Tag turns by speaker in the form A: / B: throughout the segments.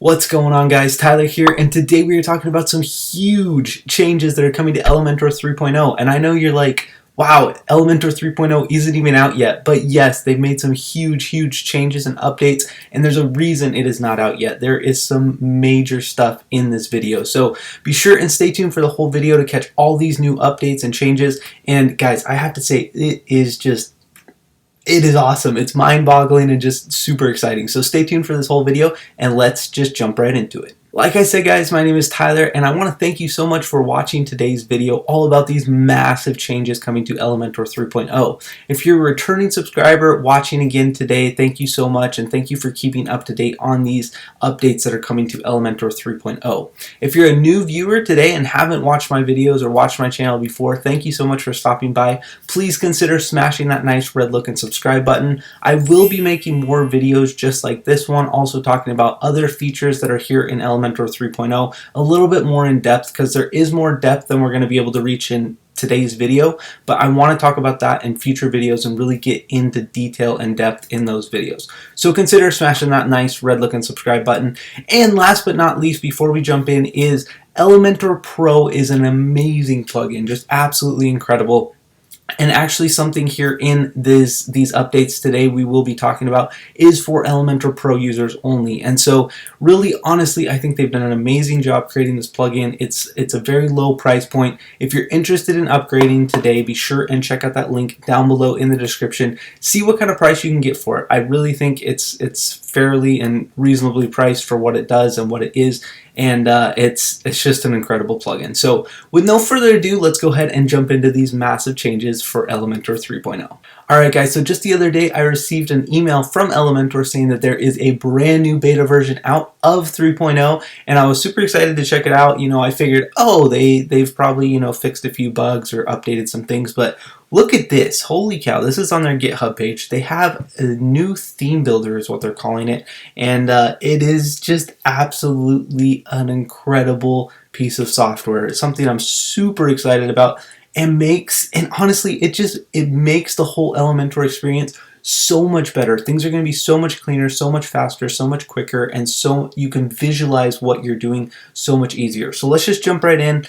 A: What's going on, guys? Tyler here, and today we are talking about some huge changes that are coming to Elementor 3.0. And I know you're like, wow, Elementor 3.0 isn't even out yet, but yes, they've made some huge changes and updates, and there's a reason it is not out yet. There is some major stuff in this video, so be sure and stay tuned for the whole video to catch all these new updates and changes. And guys, I have to say, it is awesome. It's mind-boggling and just super exciting. So stay tuned for this whole video and let's just jump right into it. Like I said, guys, my name is Tyler, and I want to thank you so much for watching today's video all about these massive changes coming to Elementor 3.0. If you're a returning subscriber watching again today, thank you so much, and thank you for keeping up to date on these updates that are coming to Elementor 3.0. If you're a new viewer today and haven't watched my videos or watched my channel before, thank you so much for stopping by. Please consider smashing that nice red looking subscribe button. I will be making more videos just like this one, also talking about other features that are here in Elementor 3.0 a little bit more in depth, because there is more depth than we're going to be able to reach in today's video, but I want to talk about that in future videos and really get into detail and depth in those videos. So consider smashing that nice red looking subscribe button. And last but not least, before we jump in, is Elementor Pro is an amazing plugin, just absolutely incredible. And actually something here in these updates today we will be talking about is for Elementor Pro users only. And so really, honestly, I think they've done an amazing job creating this plugin. It's a very low price point. If you're interested in upgrading today, be sure and check out that link down below in the description. See what kind of price you can get for it. I really think it's fairly and reasonably priced for what it does and what it is. And it's just an incredible plugin. So with no further ado, let's go ahead and jump into these massive changes for Elementor 3.0. Alright guys, so just the other day I received an email from Elementor saying that there is a brand new beta version out of 3.0, and I was super excited to check it out. You know, I figured, oh, they've probably, you know, fixed a few bugs or updated some things, but look at this. Holy cow, this is on their GitHub page. They have a new theme builder is what they're calling it, and it is just absolutely an incredible piece of software. It's something I'm super excited about, and honestly, it makes the whole Elementor experience so much better. Things are going to be so much cleaner, so much faster, so much quicker, and so you can visualize what you're doing so much easier. So let's just jump right in.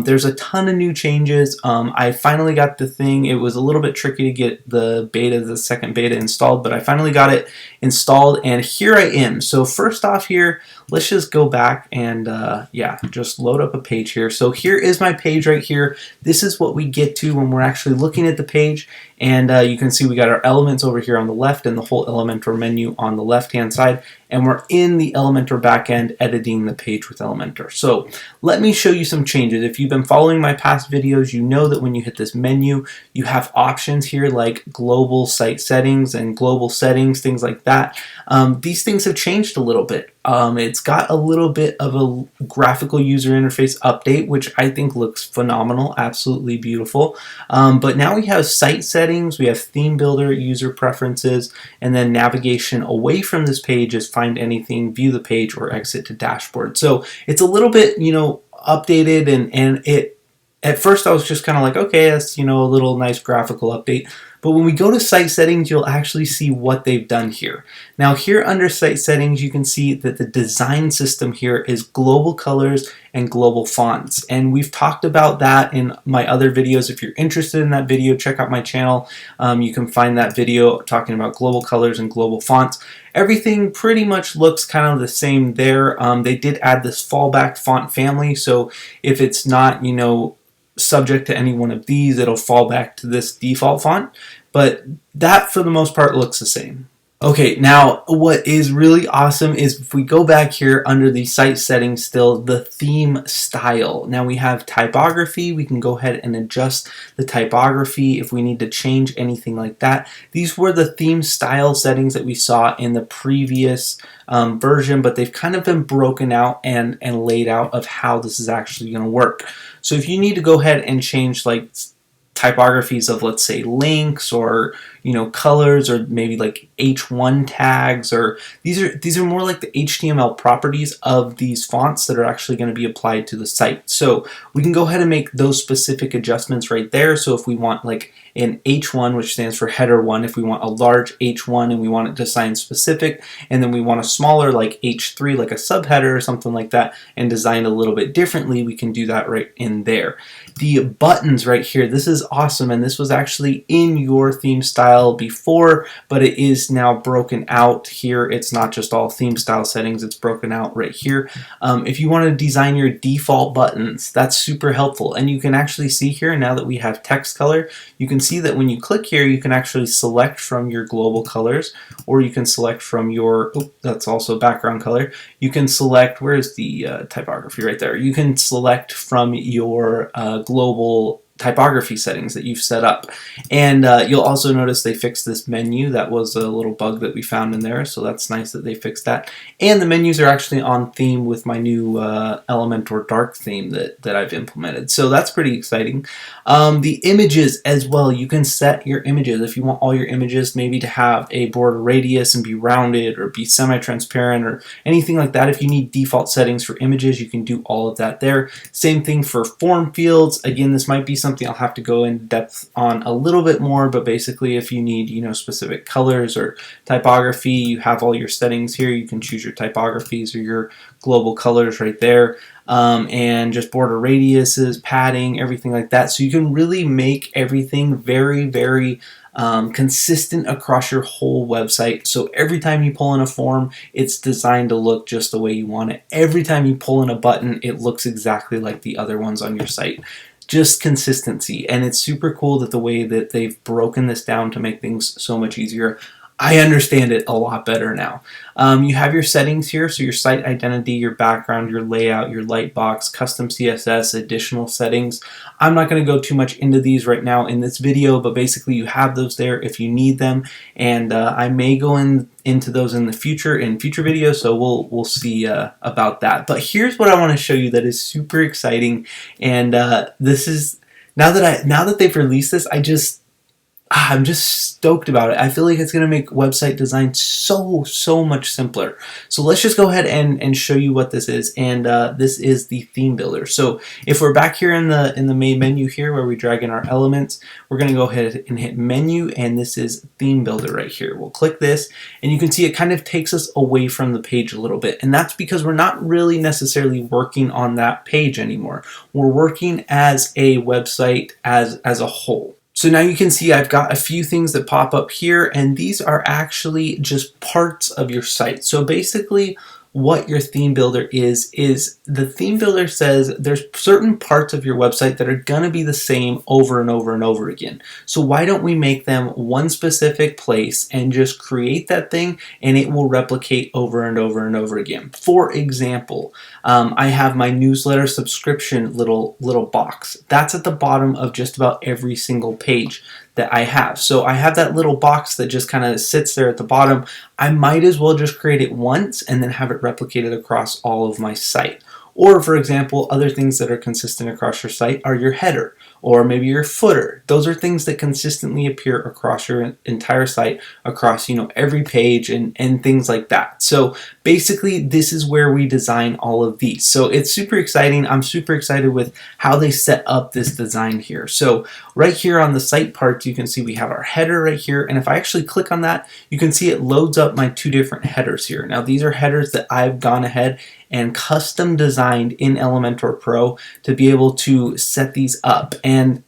A: There's a ton of new changes. I finally got the thing. It was a little bit tricky to get the second beta installed, but I finally got it installed, and here I am. So first off here, let's just go back and yeah, just load up a page here. So here is my page right here. This is what we get to when we're actually looking at the page, and you can see we got our elements over here on the left and the whole Elementor menu on the left hand side, and we're in the Elementor backend editing the page with Elementor. So let me show you some changes. If you've been following my past videos, you know that when you hit this menu, you have options here like global site settings and global settings, things like that. These things have changed a little bit. It's got a little bit of a graphical user interface update, which I think looks phenomenal, absolutely beautiful. But now we have site settings, we have theme builder, user preferences, and then navigation away from this page is find anything, view the page, or exit to dashboard. So it's a little bit, you know, updated, and it at first I was just kind of like, okay, that's, you know, a little nice graphical update. But when we go to site settings, you'll actually see what they've done here. Now here under site settings, you can see that the design system here is global colors and global fonts. And we've talked about that in my other videos. If you're interested in that video, check out my channel. You can find that video talking about global colors and global fonts. Everything pretty much looks kind of the same there. They did add this fallback font family, so if it's not, you know, subject to any one of these, it'll fall back to this default font, but that for the most part looks the same. Okay, now what is really awesome is if we go back here under the site settings still, the theme style. Now we have typography. We can go ahead and adjust the typography if we need to change anything like that. These were the theme style settings that we saw in the previous version, but they've kind of been broken out and laid out of how this is actually going to work. So if you need to go ahead and change like typographies of, let's say, links, or, colors, or maybe like H1 tags, or these are more like the HTML properties of these fonts that are actually going to be applied to the site. So we can go ahead and make those specific adjustments right there. So if we want like an H1, which stands for header 1, if we want a large H1 and we want it to sign specific, and then we want a smaller like H3, like a subheader or something like that, and designed a little bit differently, we can do that right in there. The buttons right here, this is awesome, and this was actually in your theme style before, but it is now broken out here. It's not just all theme style settings, it's broken out right here. If you want to design your default buttons, that's super helpful, and you can actually see here, now that we have text color, you can see that when you click here, you can actually select from your global colors, or you can select from your, that's also background color. You can select, where's the typography right there? You can select from your global typography settings that you've set up. And you'll also notice they fixed this menu. That was a little bug that we found in there, so that's nice that they fixed that. And the menus are actually on theme with my new Elementor dark theme that I've implemented, so that's pretty exciting. The images as well, you can set your images if you want all your images maybe to have a border radius and be rounded or be semi-transparent or anything like that. If you need default settings for images, you can do all of that there. Same thing for form fields. Again, this might be something I'll have to go in depth on a little bit more, but basically if you need specific colors or typography, you have all your settings here. You can choose your typographies or your global colors right there, and just border radiuses, padding, everything like that. So you can really make everything very, very consistent across your whole website. So every time you pull in a form, it's designed to look just the way you want it. Every time you pull in a button, it looks exactly like the other ones on your site. Just consistency, and it's super cool that the way that they've broken this down to make things so much easier. I understand it a lot better now. You have your settings here, so your site identity, your background, your layout, your lightbox, custom CSS, additional settings. I'm not going to go too much into these right now in this video, but basically you have those there if you need them, and I may go into those in the future videos, so we'll see about that. But here's what I want to show you that is super exciting, and this is now that they've released this, I'm just stoked about it. I feel like it's going to make website design so much simpler. So let's just go ahead and show you what this is. And this is the theme builder. So if we're back here in the main menu here where we drag in our elements, we're going to go ahead and hit menu, and this is theme builder right here. We'll click this, and you can see it kind of takes us away from the page a little bit. And that's because we're not really necessarily working on that page anymore. We're working as a website as a whole. So now you can see I've got a few things that pop up here, and these are actually just parts of your site. So basically what your theme builder is the theme builder says there's certain parts of your website that are going to be the same over and over and over again. So why don't we make them one specific place and just create that thing, and it will replicate over and over and over again. For example, I have my newsletter subscription little box. That's at the bottom of just about every single page that I have. So I have that little box that just kind of sits there at the bottom. I might as well just create it once and then have it replicated across all of my site. Or, for example, other things that are consistent across your site are your header or maybe your footer. Those are things that consistently appear across your entire site, across every page and things like that. So basically, this is where we design all of these. So it's super exciting. I'm super excited with how they set up this design here. So right here on the site parts, you can see we have our header right here. And if I actually click on that, you can see it loads up my two different headers here. Now, these are headers that I've gone ahead and custom designed in Elementor Pro to be able to set these up. And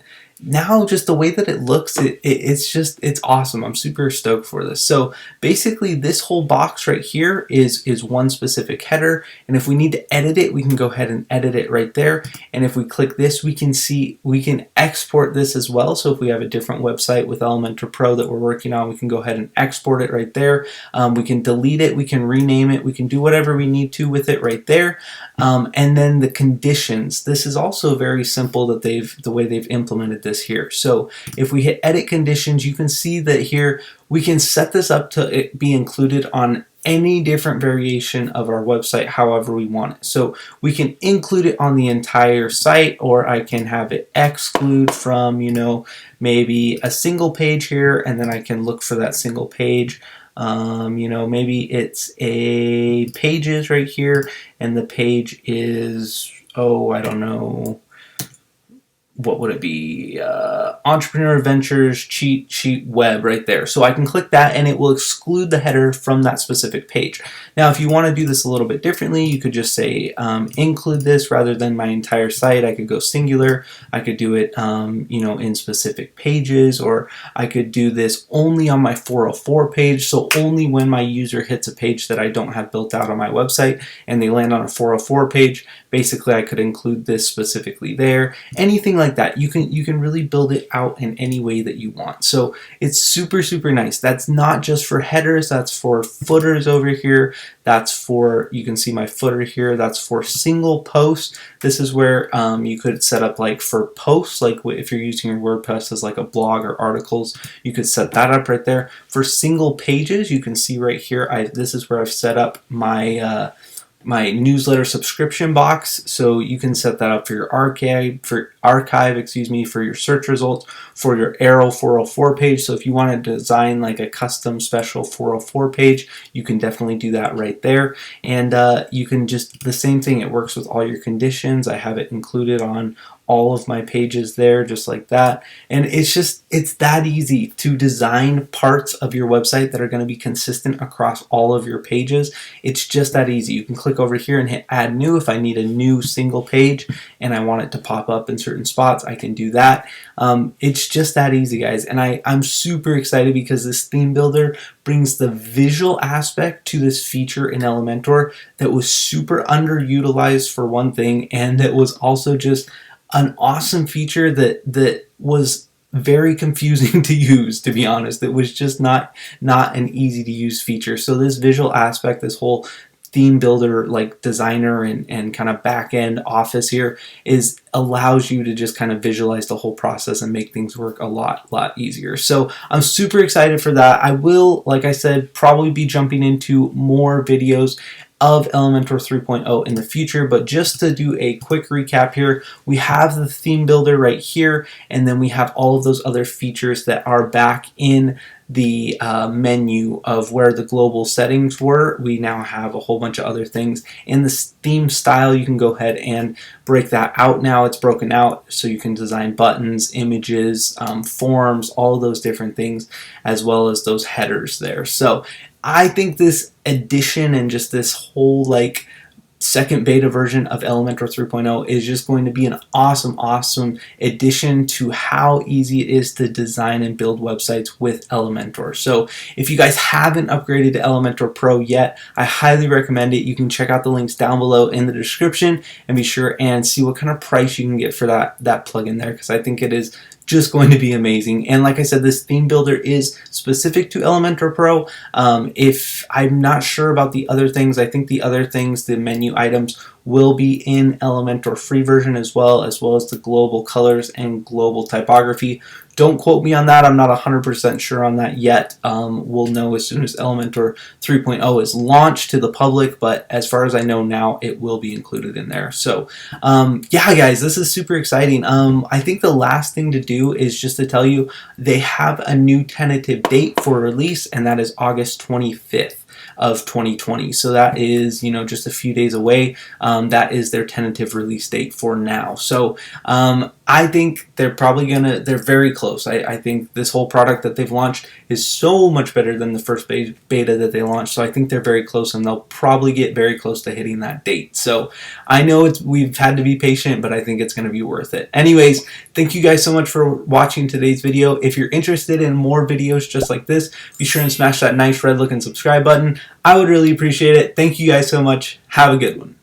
A: now just the way that it looks, it's awesome. I'm super stoked for this. So basically this whole box right here is one specific header, and if we need to edit it, we can go ahead and edit it right there. And if we click this, we can export this as well. So if we have a different website with Elementor Pro that we're working on, we can go ahead and export it right there. We can delete it, we can rename it, we can do whatever we need to with it right there. And then the conditions, this is also very simple that the way they've implemented this here. So if we hit edit conditions, you can see that here we can set this up to be included on any different variation of our website however we want it. So we can include it on the entire site, or I can have it exclude from, maybe a single page here, and then I can look for that single page. Maybe it's a pages right here, and the page is, I don't know, what would it be? Entrepreneur Ventures Cheat Sheet Web right there. So I can click that and it will exclude the header from that specific page. Now, if you want to do this a little bit differently, you could just say include this rather than my entire site. I could go singular. I could do it, in specific pages, or I could do this only on my 404 page. So only when my user hits a page that I don't have built out on my website and they land on a 404 page, basically I could include this specifically there. Anything like that. You can really build it out in any way that you want. So it's super, super nice. That's not just for headers, that's for footers over here. That's for, you can see my footer here, that's for single posts. This is where you could set up like for posts, like if you're using your WordPress as like a blog or articles, you could set that up right there. For single pages, you can see right here, this is where I've set up my my newsletter subscription box, so you can set that up for your archive, for your search results, for your Arrow 404 page. So if you want to design like a custom special 404 page, you can definitely do that right there. And you can just, the same thing, it works with all your conditions. I have it included on all of my pages there, just like that. And it's that easy to design parts of your website that are going to be consistent across all of your pages. It's just that easy. You can click over here and hit add new. If I need a new single page and I want it to pop up in certain spots, I can do that. It's just that easy, guys. And I'm super excited because this theme builder brings the visual aspect to this feature in Elementor that was super underutilized for one thing, and that was also just an awesome feature that was very confusing to use, to be honest. It was just not an easy to use feature. So this visual aspect, this whole theme builder like designer and kind of back end office here allows you to just kind of visualize the whole process and make things work a lot easier. So I'm super excited for that. I will, like I said, probably be jumping into more videos of Elementor 3.0 in the future, but just to do a quick recap here, we have the theme builder right here, and then we have all of those other features that are back in the menu of where the global settings were. We now have a whole bunch of other things. In the theme style, you can go ahead and break that out now. It's broken out so you can design buttons, images, forms, all of those different things, as well as those headers there. So I think this addition and just this whole like second beta version of Elementor 3.0 is just going to be an awesome addition to how easy it is to design and build websites with Elementor. So if you guys haven't upgraded to Elementor Pro yet, I highly recommend it. You can check out the links down below in the description and be sure and see what kind of price you can get for that plugin there, because I think it is just going to be amazing. And like I said, this theme builder is specific to Elementor Pro. If I'm not sure about the other things, I think the other things, the menu items, will be in Elementor free version as well as the global colors and global typography. Don't quote me on that. I'm not 100% sure on that yet. We'll know as soon as Elementor 3.0 is launched to the public, but as far as I know now, it will be included in there. So yeah, guys, this is super exciting. I think the last thing to do is just to tell you they have a new tentative date for release, and that is August 25th. Of 2020. So that is, just a few days away. That is their tentative release date for now. So I think they're very close. I think this whole product that they've launched is so much better than the first beta that they launched. So I think they're very close, and they'll probably get very close to hitting that date. So I know we've had to be patient, but I think it's going to be worth it. Anyways, thank you guys so much for watching today's video. If you're interested in more videos just like this, be sure and smash that nice red looking subscribe button. I would really appreciate it. Thank you guys so much. Have a good one.